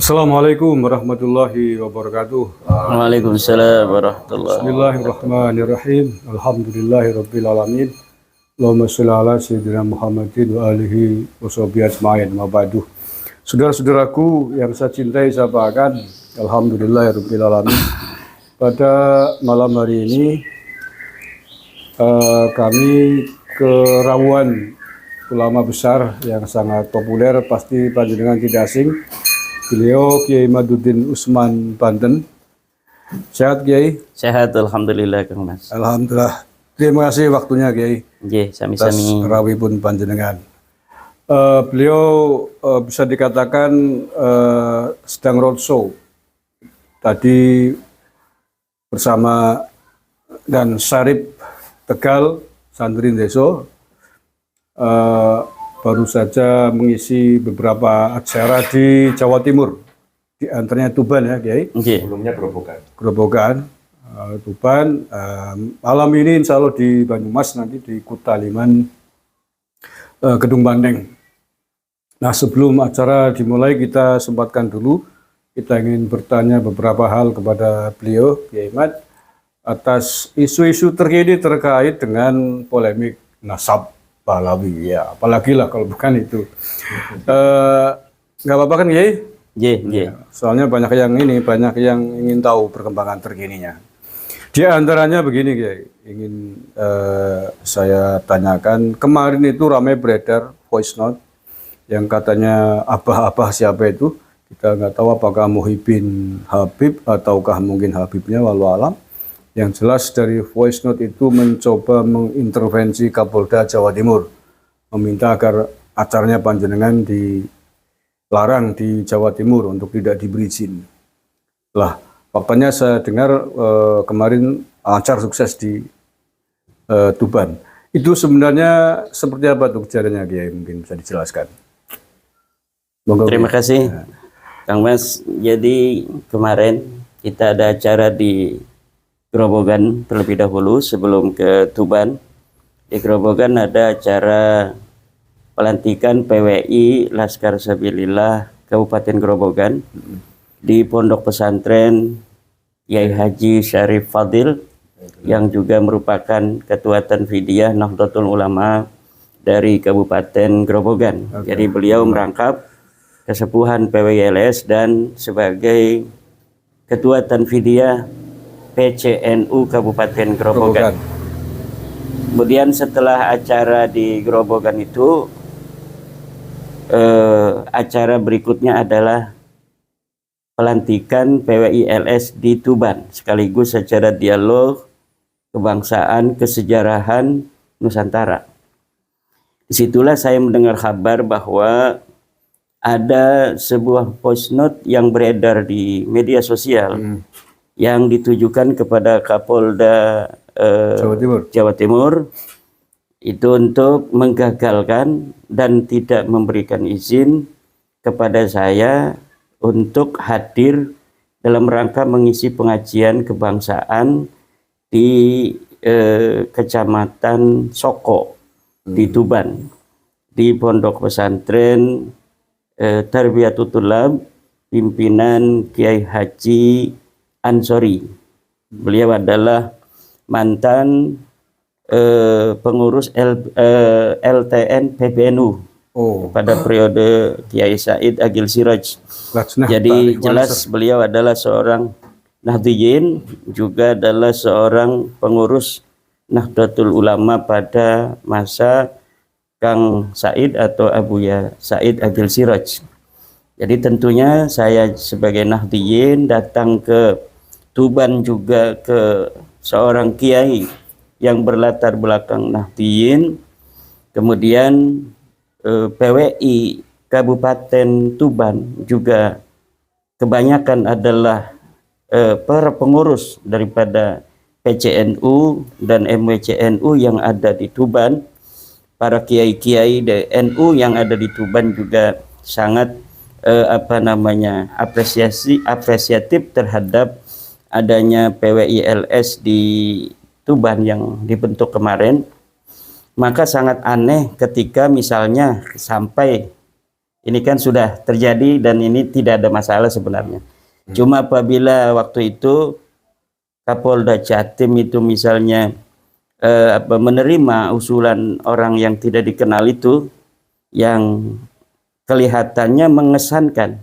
Assalamualaikum warahmatullahi wabarakatuh. Waalaikumsalam warahmatullahi wabarakatuh. Bismillahirrahmanirrahim. Alhamdulillahirabbil alamin. Allahumma shalli ala sayyidina Muhammadin wa alihi washabihi ajmain. Ma ba'du. Saudara-saudaraku yang saya cintai, saya banggakan, alhamdulillahirabbil alamin. Pada malam hari ini kami ke rawuhan ulama besar yang sangat populer, pasti panjenengan tidak asing. Beliau Kiai Maduddin Usman Banten. Sehat Kiai? Sehat alhamdulillah Kang Mas. Alhamdulillah. Terima kasih waktunya Kiai. Nggih, Atas sami-sami. rawuhipun panjenengan. Beliau bisa dikatakan sedang roadshow tadi bersama dan Syarif Tegal Santri Deso. Baru saja mengisi beberapa acara di Jawa Timur, di antaranya Tuban ya Kiai. Sebelumnya Grobogan, Tuban. Malam ini insya Allah di Banyumas, nanti di Kutaliman, Kedung Bandeng. Nah, sebelum acara dimulai kita sempatkan dulu, kita ingin bertanya beberapa hal kepada beliau, Kiai Mat, atas isu-isu terkini terkait dengan polemik nasab Pahlawi, ya apalagi lah kalau bukan itu. Nggak apa-apa kan Kiai? Nggih. Soalnya banyak yang ingin tahu perkembangan terkininya. Di antaranya begini Kiai, ingin saya tanyakan, kemarin itu ramai beredar voice note yang katanya abah-abah siapa itu, kita nggak tahu apakah Muhyiddin Habib ataukah mungkin Habibnya, walau alam. Yang jelas dari voice note itu mencoba mengintervensi Kapolda Jawa Timur, meminta agar acaranya panjenengan dilarang di Jawa Timur untuk tidak diberi izin. Lah, faktanya saya dengar kemarin lancar sukses di Tuban. Itu sebenarnya seperti apa tuh kejadiannya Kiai? Mungkin bisa dijelaskan. Monggo, Terima kasih Kang Mas. Jadi kemarin kita ada acara di Grobogan terlebih dahulu sebelum ke Tuban. Di Grobogan ada acara pelantikan PWI Laskar Sabilillah Kabupaten Grobogan di Pondok Pesantren Yai Haji Syarif Fadil yang juga merupakan Ketua Tanfidiyah Nahdlatul Ulama dari Kabupaten Grobogan. Jadi beliau merangkap kesepuhan PWILS dan sebagai Ketua Tanfidiyah PCNU Kabupaten Grobogan. Kemudian setelah acara di Grobogan itu, acara berikutnya adalah pelantikan PWILS di Tuban, sekaligus secara dialog kebangsaan kesejarahan Nusantara. Disitulah saya mendengar kabar bahwa ada sebuah voice note yang beredar di media sosial yang ditujukan kepada Kapolda Jawa Timur itu untuk menggagalkan dan tidak memberikan izin kepada saya untuk hadir dalam rangka mengisi pengajian kebangsaan di Kecamatan Soko di Tuban, di Pondok Pesantren Tarbiyatul Tulab pimpinan Kiai Haji Ansori. Beliau adalah mantan pengurus LTN PBNU pada periode Kiai Said Agil Siraj. Jadi jelas beliau adalah seorang Nahdliyin, juga adalah seorang pengurus Nahdlatul Ulama pada masa Kang Said atau Abuya Said Agil Siraj. Jadi tentunya saya sebagai Nahdliyin datang ke Tuban juga ke seorang kiai yang berlatar belakang Nahdliyin, kemudian PWI Kabupaten Tuban juga kebanyakan adalah para pengurus daripada PCNU dan MWCNU yang ada di Tuban. Para kiai-kiai NU yang ada di Tuban juga sangat apresiatif terhadap adanya PWILS di Tuban yang dibentuk kemarin. Maka sangat aneh ketika misalnya sampai Ini kan sudah terjadi dan ini tidak ada masalah sebenarnya. Cuma apabila waktu itu Kapolda Jatim itu misalnya menerima usulan orang yang tidak dikenal itu, yang kelihatannya mengesankan.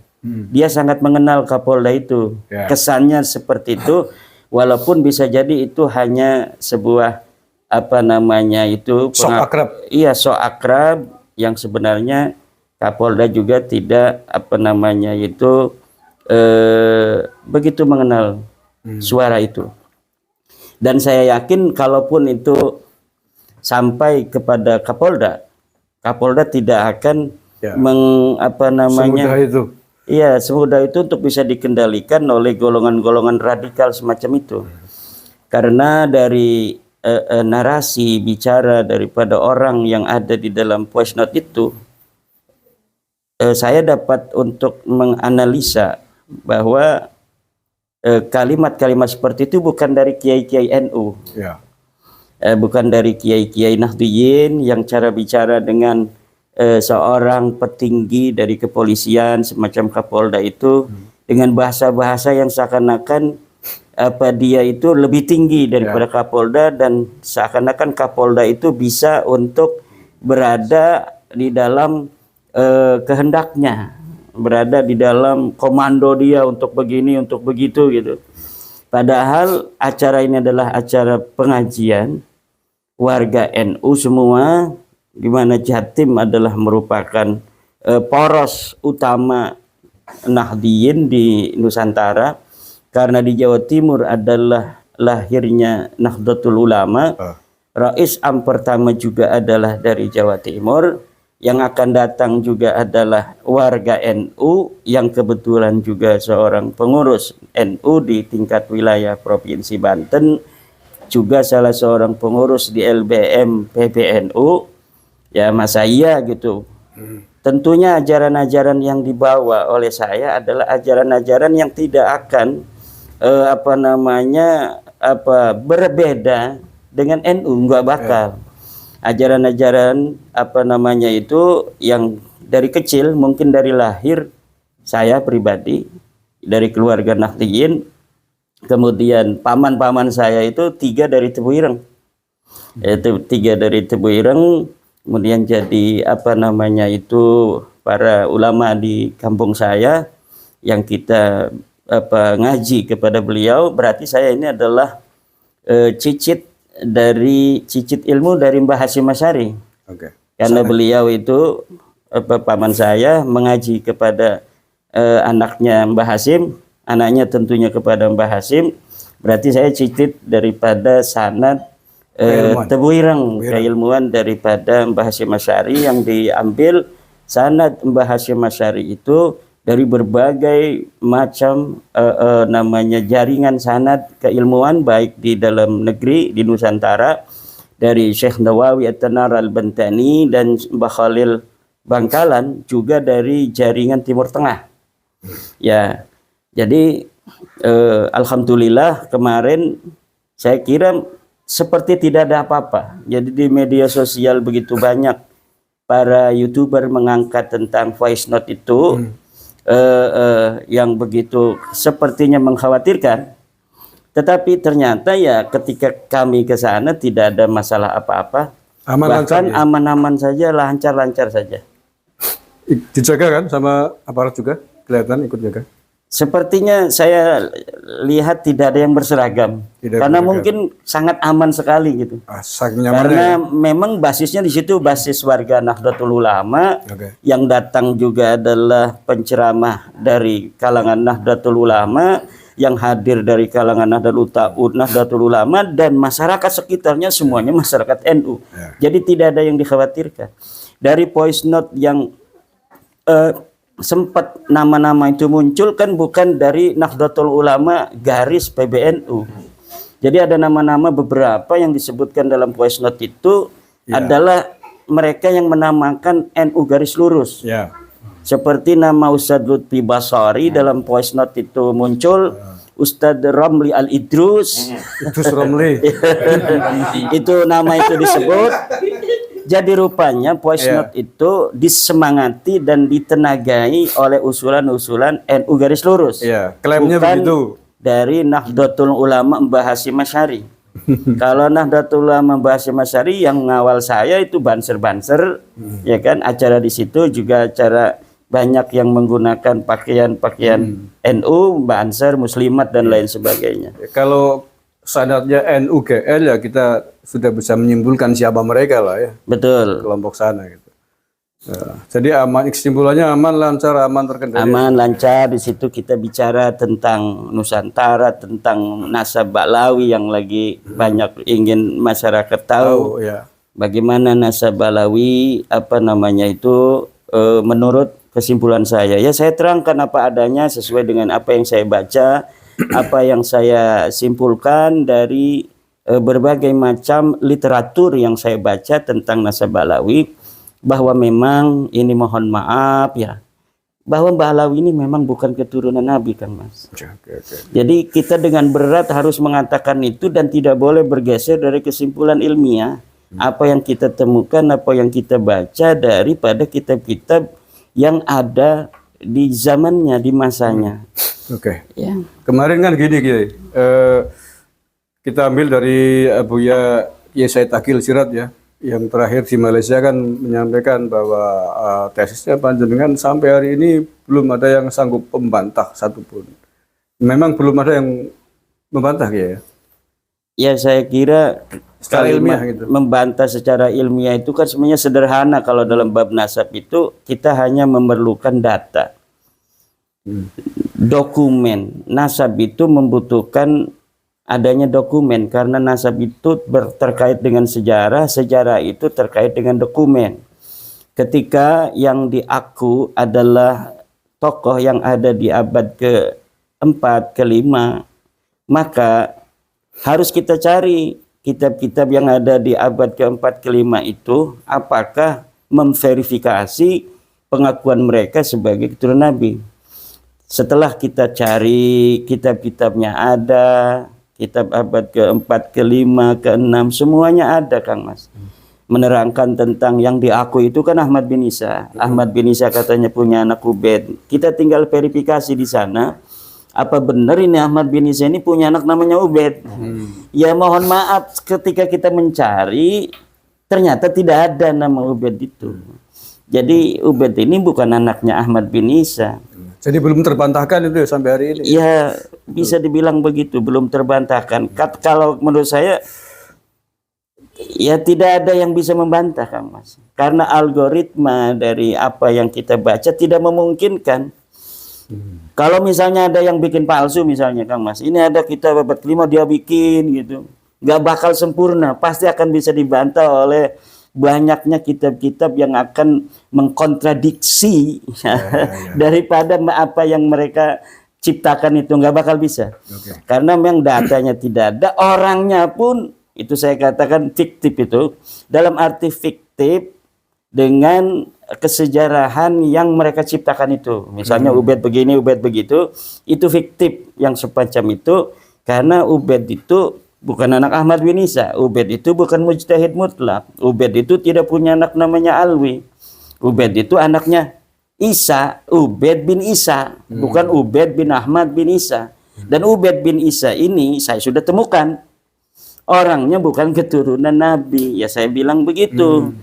Dia sangat mengenal Kapolda itu. Ya. Kesannya seperti itu, walaupun bisa jadi itu hanya sebuah Sok akrab. Iya, sok akrab yang sebenarnya Kapolda juga tidak begitu mengenal suara itu. Dan saya yakin kalaupun itu sampai kepada Kapolda, Kapolda tidak akan Ya. semudah itu. Iya, semudah itu untuk bisa dikendalikan oleh golongan-golongan radikal semacam itu. Karena dari narasi bicara daripada orang yang ada di dalam voice note itu, saya dapat untuk menganalisa bahwa kalimat-kalimat seperti itu bukan dari kiai-kiai NU, Ya. bukan dari kiai-kiai Nahdliyin yang cara bicara dengan seorang petinggi dari kepolisian semacam Kapolda itu dengan bahasa-bahasa yang seakan-akan dia itu lebih tinggi daripada Kapolda, dan seakan-akan Kapolda itu bisa untuk berada di dalam kehendaknya, berada di dalam komando dia untuk begini, untuk begitu gitu. Padahal acara ini adalah acara pengajian warga NU semua, di mana Jatim adalah merupakan poros utama Nahdliyin di Nusantara, karena di Jawa Timur adalah lahirnya Nahdlatul Ulama. Rais Am pertama juga adalah dari Jawa Timur, yang akan datang juga adalah warga NU yang kebetulan juga seorang pengurus NU di tingkat wilayah Provinsi Banten, juga salah seorang pengurus di LBM PBNU. Ya masa iya gitu. Tentunya ajaran-ajaran yang dibawa oleh saya adalah ajaran-ajaran yang tidak akan berbeda dengan NU, enggak bakal. Ajaran-ajaran itu yang dari kecil, mungkin dari lahir saya pribadi dari keluarga Nahdliyin, kemudian paman-paman saya itu 3 dari Tebu Ireng. Itu 3 dari Tebu Ireng, kemudian jadi para ulama di kampung saya yang kita ngaji kepada beliau. Berarti saya ini adalah cicit ilmu dari Mbah Hasyim Asy'ari. Karena beliau itu paman saya mengaji kepada anaknya Mbah Hasyim, anaknya tentunya kepada Mbah Hasyim. Berarti saya cicit daripada sanad Tebu Ireng, keilmuan daripada Mbah Hasyim Asy'ari, yang diambil sanad Mbah Hasyim Asy'ari itu dari berbagai macam jaringan sanad keilmuan, baik di dalam negeri di Nusantara, dari Syekh Nawawi At-Tanar Al-Bantani dan Mbah Khalil Bangkalan, juga dari jaringan Timur Tengah. Ya, jadi alhamdulillah kemarin saya kira seperti tidak ada apa-apa. Jadi di media sosial begitu banyak para YouTuber mengangkat tentang voice note itu, yang begitu sepertinya mengkhawatirkan, tetapi ternyata ya ketika kami ke sana tidak ada masalah apa-apa, bahkan aman-aman saja, lancar-lancar saja. Dijaga kan sama aparat juga, kelihatan ikut jaga. Sepertinya saya lihat tidak ada yang berseragam, karena mungkin sangat aman sekali gitu. Karena memang basisnya di situ basis warga Nahdlatul Ulama, yang datang juga adalah penceramah dari kalangan Nahdlatul Ulama, yang hadir dari kalangan Nahdlatul Ulama, dan masyarakat sekitarnya semuanya masyarakat NU. Jadi tidak ada yang dikhawatirkan. Dari voice note yang sempat nama-nama itu muncul kan bukan dari Nahdlatul Ulama garis PBNU. Jadi ada nama-nama beberapa yang disebutkan dalam voice note itu adalah mereka yang menamakan NU garis lurus. Seperti nama Ustadz Lutfi Basari dalam voice note itu muncul, Ustadz Ramli Al-Idrus. Idrus Ramli. Itu nama itu disebut. Jadi rupanya voice Iya. note itu disemangati dan ditenagai oleh usulan-usulan NU garis lurus. Iya, klaimnya Bukan begitu. dari Nahdlatul Ulama Mbah Hasyim Asy'ari. Kalau Nahdlatul Ulama Mbah Hasyim Asy'ari yang ngawal saya itu banser-banser, ya kan, acara di situ juga acara banyak yang menggunakan pakaian-pakaian NU, banser, muslimat dan lain sebagainya. Kalau sanadnya NUGL ya kita sudah bisa menyimpulkan siapa mereka lah ya, Betul. kelompok sana gitu. Ya, jadi aman, kesimpulannya aman, lancar, aman, terkendali. Aman, lancar. Di situ kita bicara tentang Nusantara, tentang nasab Ba'lawi yang lagi banyak ingin masyarakat tahu. Oh ya. Bagaimana nasab Ba'lawi, apa namanya itu, menurut kesimpulan saya. Ya saya terangkan apa adanya sesuai dengan apa yang saya baca, apa yang saya simpulkan dari berbagai macam literatur yang saya baca tentang nasab Ba'lawi, bahwa memang ini mohon maaf ya, bahwa Ba'lawi ini memang bukan keturunan Nabi, Kang Mas. Oke. Jadi kita dengan berat harus mengatakan itu dan tidak boleh bergeser dari kesimpulan ilmiah. Apa yang kita temukan, apa yang kita baca daripada kitab-kitab yang ada di zamannya, di masanya. Oke. Ya. Kemarin kan gini, kita ambil dari Buya Kiai Said Akil Siraj ya, yang terakhir di Malaysia kan menyampaikan bahwa tesisnya panjenengan sampai hari ini belum ada yang sanggup membantah satupun. Memang belum ada yang membantah ya? Ya saya kira Secara kalimat ilmiah gitu. membantah secara ilmiah itu kan sebenarnya sederhana. Kalau dalam bab nasab itu kita hanya memerlukan data. Dokumen. Nasab itu membutuhkan adanya dokumen karena nasab itu terkait dengan sejarah, sejarah itu terkait dengan dokumen. Ketika yang diaku adalah tokoh yang ada di abad ke-4, ke-5, maka harus kita cari kitab-kitab yang ada di abad ke-4, ke-5 itu apakah memverifikasi pengakuan mereka sebagai keturunan Nabi. Setelah kita cari kitab-kitabnya ada, kitab abad ke-4, ke-5, ke-6 semuanya ada, Kang Mas. Menerangkan tentang yang diakui itu kan Ahmad bin Isa. Ahmad bin Isa katanya punya anak Ubaid. Kita tinggal verifikasi di sana. Apa benar ini Ahmad bin Isa ini punya anak namanya Ubaid? Ya mohon maaf ketika kita mencari ternyata tidak ada nama Ubaid itu. Jadi Ubaid ini bukan anaknya Ahmad bin Isa. Jadi belum terbantahkan itu ya sampai hari ini? Ya bisa dibilang begitu, belum terbantahkan. Kalau menurut saya ya tidak ada yang bisa membantah, Kang Mas. Karena algoritma dari apa yang kita baca tidak memungkinkan. Kalau misalnya ada yang bikin palsu misalnya, Kang Mas, ini ada kitab abad ke-5 dia bikin gitu, nggak bakal sempurna, pasti akan bisa dibantah oleh banyaknya kitab-kitab yang akan mengkontradiksi daripada apa yang mereka ciptakan itu, nggak bakal bisa. Karena memang datanya tidak ada, orangnya pun itu saya katakan fiktif, itu dalam arti fiktif dengan kesejarahan yang mereka ciptakan itu. Misalnya Ubaid begini, Ubaid begitu, itu fiktif yang semacam itu. Karena Ubaid itu bukan anak Ahmad bin Isa. Ubaid itu bukan mujtahid mutlak. Ubaid itu tidak punya anak namanya Alwi. Ubaid itu anaknya Isa, Ubaid bin Isa, bukan Ubaid bin Ahmad bin Isa. Dan Ubaid bin Isa ini saya sudah temukan orangnya bukan keturunan Nabi. Ya saya bilang begitu.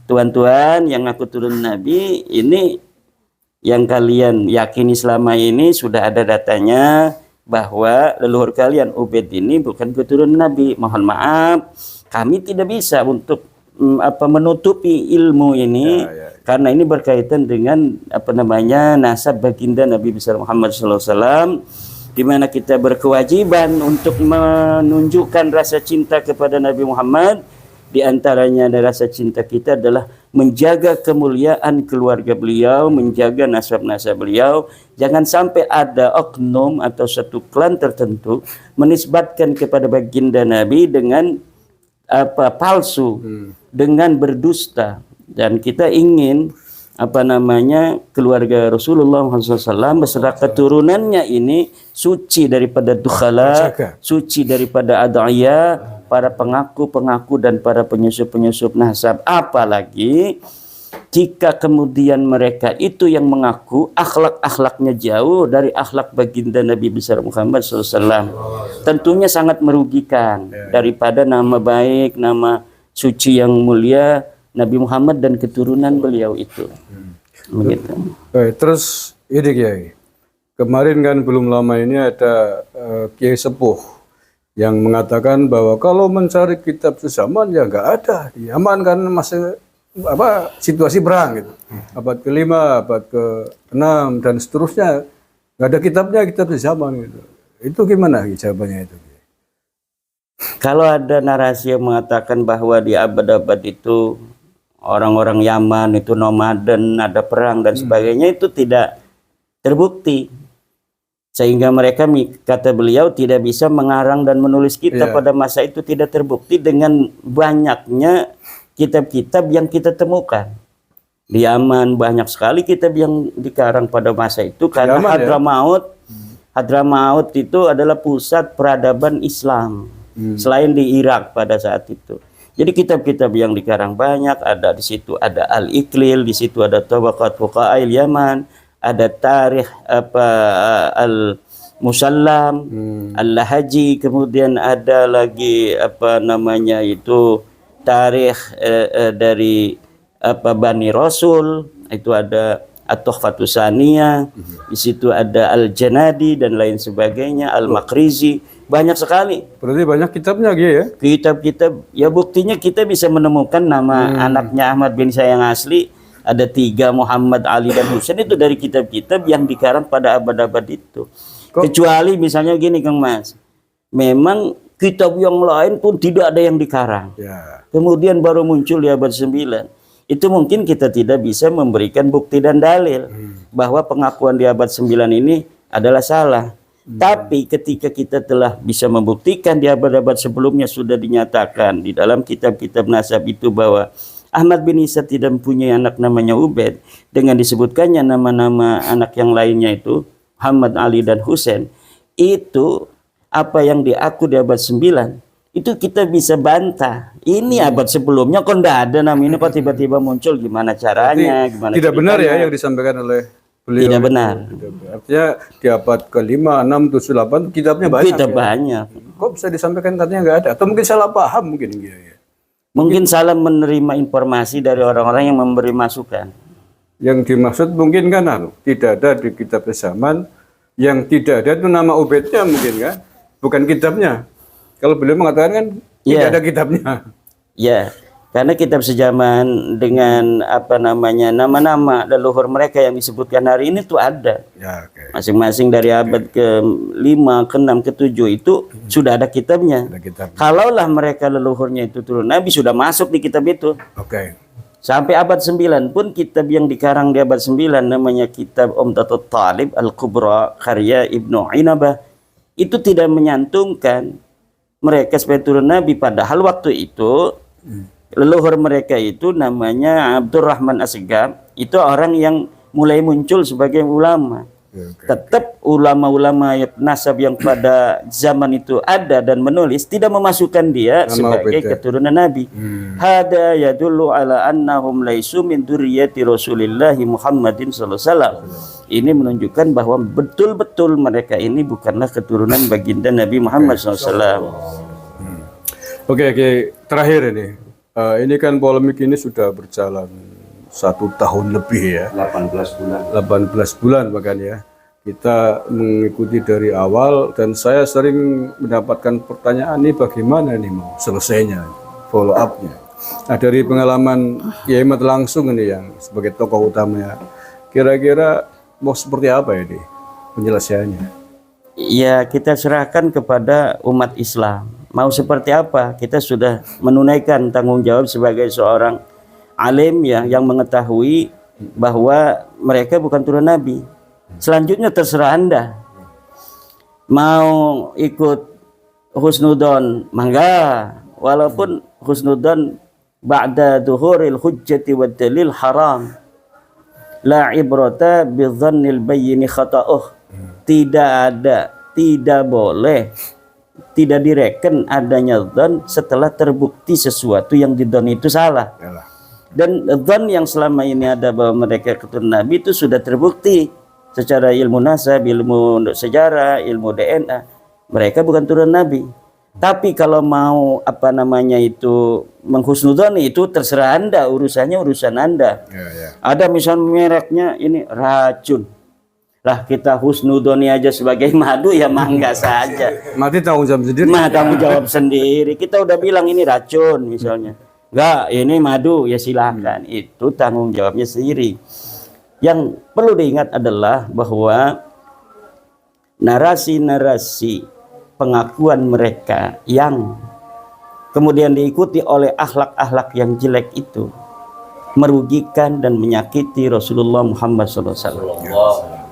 Tuan-tuan yang aku turun Nabi ini yang kalian yakini selama ini sudah ada datanya bahwa leluhur kalian Ubaid ini bukan keturunan Nabi. Mohon maaf, kami tidak bisa untuk menutupi ilmu ini karena ini berkaitan dengan nasab baginda Nabi besar Muhammad SAW, di mana kita berkewajiban untuk menunjukkan rasa cinta kepada Nabi Muhammad. Di antaranya dari rasa cinta kita adalah menjaga kemuliaan keluarga beliau, menjaga nasab-nasab beliau. Jangan sampai ada oknum atau satu klan tertentu menisbatkan kepada baginda Nabi dengan palsu, dengan berdusta. Dan kita ingin keluarga Rasulullah SAW beserta keturunannya ini suci daripada dukhala, suci daripada ad'iyah, para pengaku-pengaku dan para penyusup-penyusup nasab. Apalagi jika kemudian mereka itu yang mengaku akhlak-akhlaknya jauh dari akhlak baginda Nabi besar Muhammad SAW, tentunya sangat merugikan daripada nama baik, nama suci yang mulia Nabi Muhammad dan keturunan beliau itu. Begitu. Terus ini Kiai, kemarin kan belum lama ini ada Kiai Sepuh yang mengatakan bahwa kalau mencari kitab sezaman ya nggak ada, aman kan masih situasi perang gitu. Abad ke-5, abad ke-6 dan seterusnya nggak ada kitabnya, kitab sezaman gitu. Itu gimana jawabannya itu? Kalau ada narasi yang mengatakan bahwa di abad-abad itu orang-orang Yaman itu nomaden, ada perang dan sebagainya, itu tidak terbukti. Sehingga mereka, kata beliau, tidak bisa mengarang dan menulis kitab pada masa itu, tidak terbukti dengan banyaknya kitab-kitab yang kita temukan. Di Yaman banyak sekali kitab yang dikarang pada masa itu karena Hadramaut itu adalah pusat peradaban Islam selain di Irak pada saat itu. Jadi kitab-kitab yang dikarang banyak, ada di situ ada Al-Iqlil, di situ ada Tabaqat Fuqa'il Yaman, ada Tarikh Al-Musallam, Al-Lahaji, kemudian ada lagi Tarikh dari Bani Rasul, itu ada At-Tuhfatus Saniyah, di situ ada Al-Janadi dan lain sebagainya, Al-Makrizi, banyak sekali. Berarti banyak kitabnya gitu ya? Kitab-kitab, ya buktinya kita bisa menemukan nama anaknya Ahmad bin Sayang asli, ada 3, Muhammad, Ali, dan Husain, itu dari kitab-kitab yang dikarang pada abad-abad itu. Kecuali misalnya gini Kang Mas, memang kitab yang lain pun tidak ada yang dikarang. Kemudian baru muncul di abad 9. Itu mungkin kita tidak bisa memberikan bukti dan dalil bahwa pengakuan di abad 9 ini adalah salah. Tapi ketika kita telah bisa membuktikan di abad-abad sebelumnya sudah dinyatakan di dalam kitab-kitab nasab itu bahwa Ahmad bin Isa tidak mempunyai anak namanya Ubaid, dengan disebutkannya nama-nama anak yang lainnya itu Muhammad, Ali, dan Husain, itu apa yang diaku di abad 9 itu kita bisa bantah. Ini abad sebelumnya kok enggak ada nama ini, kok tiba-tiba muncul, gimana caranya? Gimana tidak ceritanya? benar ya yang disampaikan oleh beliau. Tidak benar. Artinya di abad ke-5, 6, 7, 8 kitabnya banyak. Kitab banyak. Kok bisa disampaikan katanya nggak ada? Atau mungkin salah paham mungkin gitu ya. Mungkin salah menerima informasi dari orang-orang yang memberi masukan. Yang dimaksud mungkin kan tidak ada di kitab zaman, yang tidak ada itu nama Ubaidnya mungkin kan, bukan kitabnya. Kalau beliau mengatakan kan tidak ada kitabnya. Ya, karena kitab sejaman dengan nama-nama leluhur mereka yang disebutkan hari ini tuh ada. Masing-masing dari abad ke-5, ke-6, ke-7 itu sudah ada kitabnya. Kalaulah mereka leluhurnya itu turun Nabi, sudah masuk di kitab itu. Sampai abad 9 pun kitab yang dikarang di abad 9 namanya kitab Umdatul Talib Al-Kubra karya Ibnu Inabah, itu tidak menyantumkan mereka sebagai turun Nabi, padahal waktu itu leluhur mereka itu namanya Abdurrahman Asgab, itu orang yang mulai muncul sebagai ulama. Tetap ulama-ulama nasab yang pada zaman itu ada dan menulis tidak memasukkan dia sebagai keturunan Nabi. Hada yadullu ala annahum laisu min dzurriyyati Rasulillah Muhammadin sallallahu alaihi wasallam. Ini menunjukkan bahwa betul-betul mereka ini bukanlah keturunan baginda Nabi Muhammad SAW. Oke, terakhir ini. Ini kan polemik ini sudah berjalan 1 tahun lebih ya. 18 bulan. 18 bulan bahkan ya. Kita mengikuti dari awal dan saya sering mendapatkan pertanyaan ini bagaimana nih mau selesainya, follow up-nya. Nah, dari pengalaman Kiai Ahmad langsung ini yang sebagai tokoh utamanya, kira-kira mau seperti apa ini penyelesaiannya? Ya, kita serahkan kepada umat Islam. Mau seperti apa? Kita sudah menunaikan tanggung jawab sebagai seorang alim ya, yang mengetahui bahwa mereka bukan turun Nabi. Selanjutnya terserah Anda. Mau ikut husnudon, mangga. Walaupun husnudon ba'da duhuril hujjati wad dalil haram. La ibrata bidzannil bayyin khata'uh. Tidak ada, tidak boleh, tidak direken adanya dzan setelah terbukti sesuatu yang didon itu salah. Yalah. Dan dzan yang selama ini ada bahwa mereka keturunan Nabi itu sudah terbukti secara ilmu nasab, ilmu sejarah, ilmu DNA. Mereka bukan turunan Nabi. Tapi kalau mau apa namanya itu menghusnudzoni itu terserah Anda, urusannya urusan Anda. Ya. Ada misal mereknya ini racun. Lah kita husnudoni aja sebagai madu ya mangga saja. Mati tanggung jawab sendiri. Mah tanggung jawab sendiri. Kita udah bilang ini racun misalnya. Enggak, ini madu ya silakan. Itu tanggung jawabnya sendiri. Yang perlu diingat adalah bahwa narasi-narasi pengakuan mereka yang kemudian diikuti oleh akhlak-akhlak yang jelek itu merugikan dan menyakiti Rasulullah Muhammad SAW.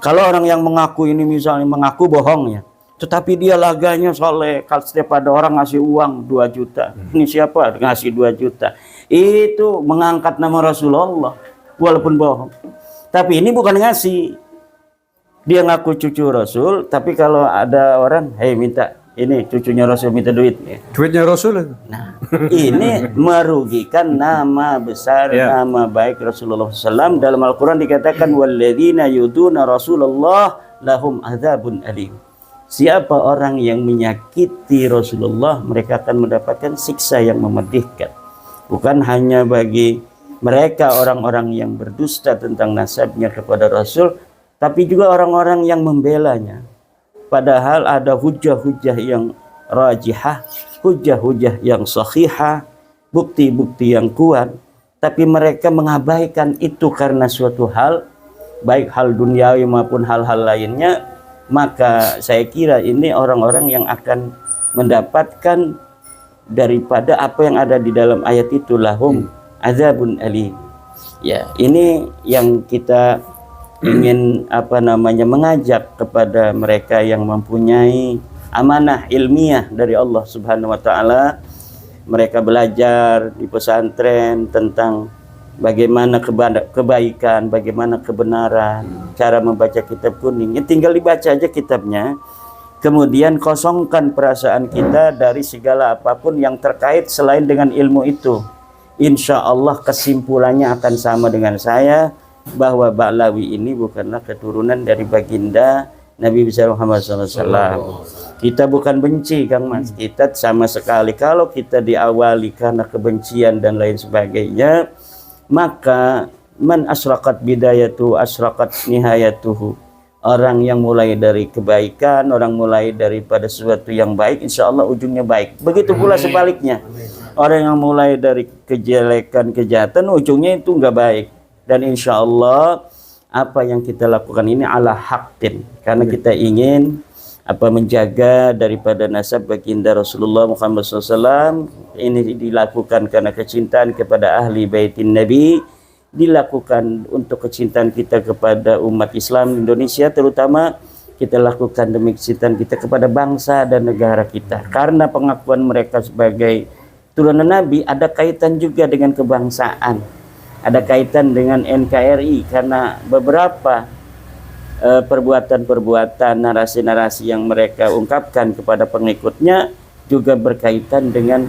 Kalau orang yang mengaku ini misalnya mengaku bohong ya, tetapi dia laganya soleh, kalau setiap ada orang ngasih uang 2 juta, ini siapa ngasih 2 juta, itu mengangkat nama Rasulullah walaupun bohong. Tapi ini bukan ngasih, dia ngaku cucu Rasul, tapi kalau ada orang, hei minta ini cucunya Rasul minta duit, ya. Duitnya Rasul itu. Nah, ini merugikan nama besar, nama baik Rasulullah SAW. Dalam Al-Quran dikatakan walladzina yuduna Rasulullah lahum adzabun alim. Siapa orang yang menyakiti Rasulullah, mereka akan mendapatkan siksa yang memedihkan. Bukan hanya bagi mereka orang-orang yang berdusta tentang nasabnya kepada Rasul, tapi juga orang-orang yang membelanya. Padahal ada hujah-hujah yang rajihah, hujah-hujah yang sahihah, bukti-bukti yang kuat, tapi mereka mengabaikan itu karena suatu hal, baik hal duniawi maupun hal-hal lainnya. Maka saya kira ini orang-orang yang akan mendapatkan daripada apa yang ada di dalam ayat itu, lahum azabun alim. Ya, ini yang kita ingin apa namanya mengajak kepada mereka yang mempunyai amanah ilmiah dari Allah Subhanahu wa taala. Mereka belajar di pesantren tentang bagaimana kebaikan, bagaimana kebenaran, cara membaca kitab kuning. Tinggal dibaca aja kitabnya. Kemudian kosongkan perasaan kita dari segala apapun yang terkait selain dengan ilmu itu. Insya Allah kesimpulannya akan sama dengan saya, bahwa Ba'lawi ini bukanlah keturunan dari baginda Nabi besar Muhammad SAW. Kita bukan benci, Kang Mas. Kita sama sekali. Kalau kita diawali karena kebencian dan lain sebagainya, maka man asraqat bidayatu asraqat nihayatuhu. Orang yang mulai dari kebaikan, orang mulai daripada sesuatu yang baik, insya Allah ujungnya baik. Begitu pula sebaliknya. Orang yang mulai dari kejelekan, kejahatan, ujungnya itu enggak baik. Dan insya Allah apa yang kita lakukan ini ala haqqin, karena kita ingin apa menjaga daripada nasab baginda Rasulullah Muhammad SAW. Ini dilakukan karena kecintaan kepada ahli baitin Nabi, dilakukan untuk kecintaan kita kepada umat Islam Indonesia, terutama kita lakukan demi kecintaan kita kepada bangsa dan negara kita. Karena pengakuan mereka sebagai turunan Nabi ada kaitan juga dengan kebangsaan. Ada kaitan dengan NKRI karena beberapa perbuatan-perbuatan, narasi-narasi yang mereka ungkapkan kepada pengikutnya juga berkaitan dengan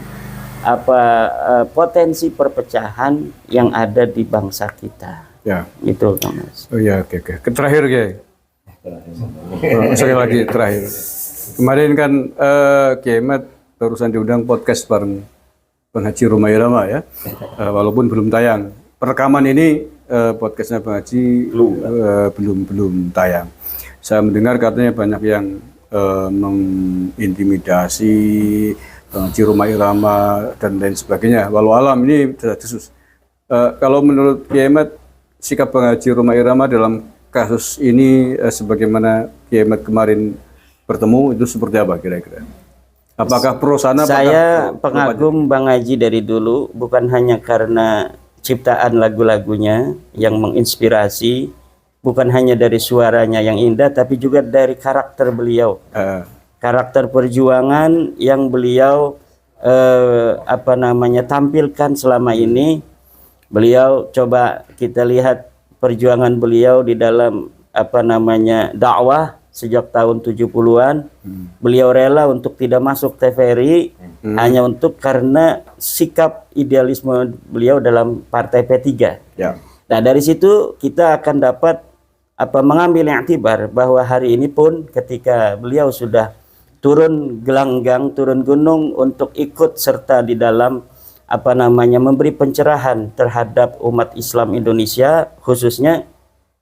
potensi perpecahan yang ada di bangsa kita. Ya. Itu, Kang Mas. Oh ya, oke. Terakhir, Kiai. Sekali lagi terakhir. Kemarin kan Kiai Mat barusan diundang podcast bareng Bang Haji Romai Rama ya. Walaupun belum tayang. Perekaman ini podcastnya Bang Haji belum tayang. Saya mendengar katanya banyak yang mengintimidasi Bang Haji Romai Rama dan lain sebagainya. Walau alam ini desas-desus. Kalau menurut Kiai Mat, sikap Bang Haji Romai Rama dalam kasus ini sebagaimana Kiai Mat kemarin bertemu itu seperti apa kira-kira? Apakah pro sana? Saya pengagum Bang Haji dari dulu, bukan hanya karena ciptaan lagu-lagunya yang menginspirasi, bukan hanya dari suaranya yang indah, tapi juga dari karakter beliau, karakter perjuangan yang beliau tampilkan selama ini. Beliau, coba kita lihat perjuangan beliau di dalam dakwah, sejak tahun 70-an. Beliau rela untuk tidak masuk TVRI hanya untuk karena sikap idealisme beliau dalam partai P3. Ya. Nah, dari situ kita akan dapat mengambil i'tibar bahwa hari ini pun ketika beliau sudah turun gelanggang, turun gunung untuk ikut serta di dalam memberi pencerahan terhadap umat Islam Indonesia khususnya,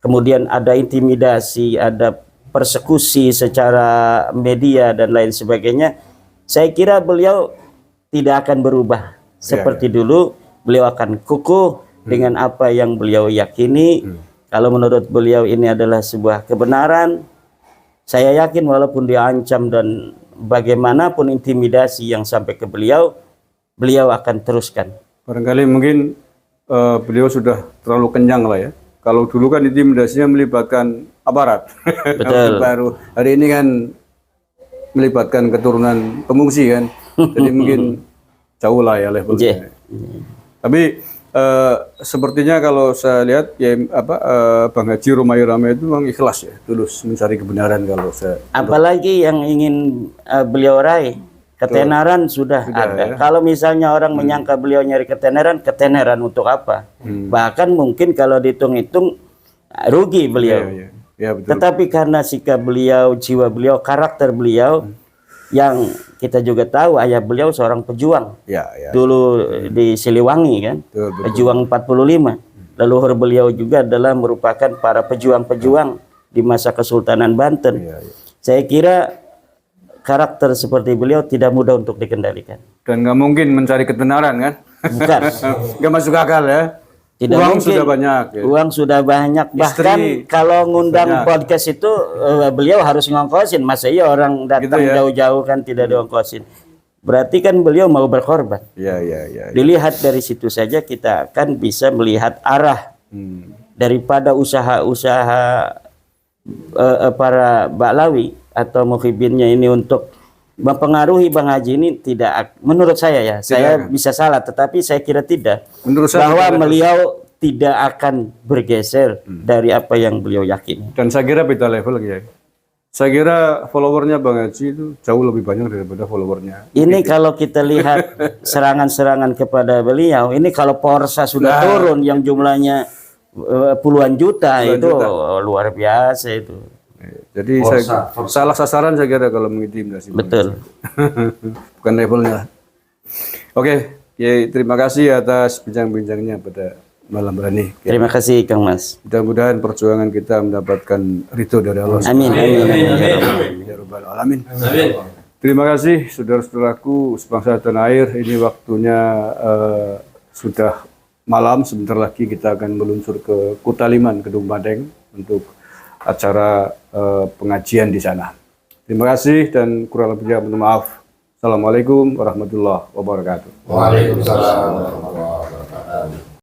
kemudian ada intimidasi, ada persekusi secara media dan lain sebagainya. Saya kira beliau tidak akan berubah seperti dulu. Beliau akan kukuh dengan apa yang beliau yakini. Kalau menurut beliau ini adalah sebuah kebenaran, saya yakin walaupun diancam dan bagaimanapun intimidasi yang sampai ke beliau, beliau akan teruskan. Barangkali mungkin beliau sudah terlalu kenyang lah ya. Kalau dulu kan intimidasinya melibatkan aparat. Betul. Baru hari ini kan melibatkan keturunan pengungsi kan. Jadi mungkin jauh lah ya levelnya. Tapi sepertinya kalau saya lihat ya Bang Haji Romayi Rama itu memang ikhlas ya, tulus mencari kebenaran kalau saya. Apalagi yang ingin beliau raih, ketenaran sudah ada. Ya. Kalau misalnya orang menyangka beliau nyari ketenaran untuk apa? Bahkan mungkin kalau dihitung-hitung rugi beliau. Ya, betul. Tetapi karena sikap beliau, jiwa beliau, karakter beliau, yang kita juga tahu ayah beliau seorang pejuang. Dulu di Siliwangi kan, betul. Pejuang 45. Leluhur beliau juga adalah merupakan para pejuang-pejuang di masa Kesultanan Banten. Saya kira karakter seperti beliau tidak mudah untuk dikendalikan. Dan nggak mungkin mencari ketenaran kan? Bukan. Nggak masuk akal ya. Tidak uang mungkin. Sudah banyak. Ya. Uang sudah banyak. Bahkan kalau ngundang podcast itu beliau harus ngongkosin. Masa iya orang datang jauh-jauh kan tidak diongkosin. Berarti kan beliau mau berkorban. Ya. Dilihat dari situ saja kita akan bisa melihat arah daripada usaha-usaha para Ba'lawi atau muhibinnya ini untuk mempengaruhi Bang Haji ini tidak, menurut saya ya, saya bisa salah, tetapi saya kira tidak. Menurut saya bahwa beliau tidak akan bergeser dari apa yang beliau yakini. Dan saya kira beda level ya. Saya kira followernya Bang Haji itu jauh lebih banyak daripada followernya. Ini kalau kita lihat serangan-serangan kepada beliau, ini kalau Porsa sudah turun yang jumlahnya puluhan juta, luar biasa itu. Jadi salah sasaran saya kira kalau mengintimidasi. Betul. Bukan levelnya. Oke, ya, terima kasih atas bincang-bincangnya pada malam hari ini. Terima kasih Kang Mas. Mudah-mudahan perjuangan kita mendapatkan ridho dari Allah. Amin. Ya Rabbal Alamin. Terima kasih saudara-saudaraku sebangsa dan air. Ini waktunya sudah malam. Sebentar lagi kita akan meluncur ke Kutaliman, Kedung Badeng untuk acara pengajian di sana. Terima kasih dan kurang lebihnya mohon maaf. Assalamualaikum warahmatullahi wabarakatuh. Waalaikumsalam warahmatullahi wabarakatuh.